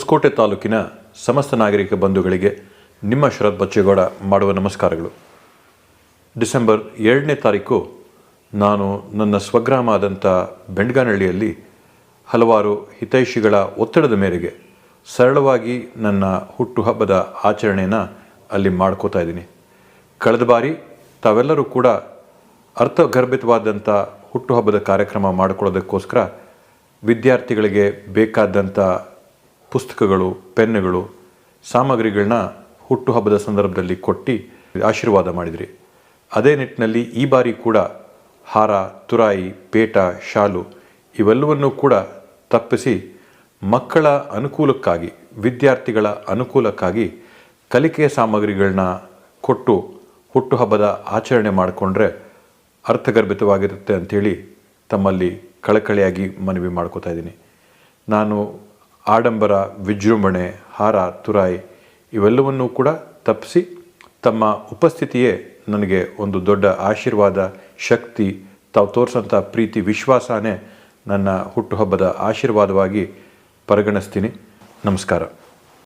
ಹೊಸಕೋಟೆ ತಾಲೂಕಿನ ಸಮಸ್ತ ನಾಗರಿಕ ಬಂಧುಗಳಿಗೆ ನಿಮ್ಮ ಶರತ್ ಬಚ್ಚೇಗೌಡ ಮಾಡುವ ನಮಸ್ಕಾರಗಳು. ಡಿಸೆಂಬರ್ 2ನೇ ತಾರೀಕು ನಾನು ನನ್ನ ಸ್ವಗ್ರಾಮ ಆದಂಥ ಬೆಂಡ್ಗಾನಹಳ್ಳಿಯಲ್ಲಿ ಹಲವಾರು ಹಿತೈಷಿಗಳ ಒತ್ತಡದ ಮೇರೆಗೆ ಸರಳವಾಗಿ ನನ್ನ ಹುಟ್ಟುಹಬ್ಬದ ಆಚರಣೆಯನ್ನು ಅಲ್ಲಿ ಮಾಡ್ಕೋತಾ ಇದ್ದೀನಿ. ಕಳೆದ ಬಾರಿ ತಾವೆಲ್ಲರೂ ಕೂಡ ಅರ್ಥಗರ್ಭಿತವಾದಂಥ ಹುಟ್ಟುಹಬ್ಬದ ಕಾರ್ಯಕ್ರಮ ಮಾಡಿಕೊಳ್ಳೋದಕ್ಕೋಸ್ಕರ ವಿದ್ಯಾರ್ಥಿಗಳಿಗೆ ಬೇಕಾದಂಥ ಪುಸ್ತಕಗಳು, ಪೆನ್ನುಗಳು, ಸಾಮಗ್ರಿಗಳನ್ನ ಹುಟ್ಟುಹಬ್ಬದ ಸಂದರ್ಭದಲ್ಲಿ ಕೊಟ್ಟು ಆಶೀರ್ವಾದ ಮಾಡಿದ್ರಿ. ಅದೇ ನಿಟ್ಟಿನಲ್ಲಿ ಈ ಬಾರಿ ಕೂಡ ಹಾರ, ತುರಾಯಿ, ಪೇಟ, ಶಾಲು ಇವೆಲ್ಲವನ್ನೂ ಕೂಡ ತಪ್ಪಿಸಿ ಮಕ್ಕಳ ಅನುಕೂಲಕ್ಕಾಗಿ, ವಿದ್ಯಾರ್ಥಿಗಳ ಅನುಕೂಲಕ್ಕಾಗಿ ಕಲಿಕೆಯ ಸಾಮಗ್ರಿಗಳನ್ನ ಕೊಟ್ಟು ಹುಟ್ಟುಹಬ್ಬದ ಆಚರಣೆ ಮಾಡಿಕೊಂಡ್ರೆ ಅರ್ಥಗರ್ಭಿತವಾಗಿರುತ್ತೆ ಅಂಥೇಳಿ ತಮ್ಮಲ್ಲಿ ಕಳಕಳಿಯಾಗಿ ಮನವಿ ಮಾಡ್ಕೋತಾ ಇದ್ದೀನಿ. ನಾನು ಆಡಂಬರ, ವಿಜೃಂಭಣೆ, ಹಾರ, ತುರಾಯಿ ಇವೆಲ್ಲವನ್ನೂ ಕೂಡ ತಪ್ಪಿಸಿ ತಮ್ಮ ಉಪಸ್ಥಿತಿಯೇ ನನಗೆ ಒಂದು ದೊಡ್ಡ ಆಶೀರ್ವಾದ, ಶಕ್ತಿ, ತಾವು ತೋರಿಸೋಂಥ ಪ್ರೀತಿ, ವಿಶ್ವಾಸನೇ ನನ್ನ ಹುಟ್ಟುಹಬ್ಬದ ಆಶೀರ್ವಾದವಾಗಿ ಪರಿಗಣಿಸ್ತೀನಿ. ನಮಸ್ಕಾರ.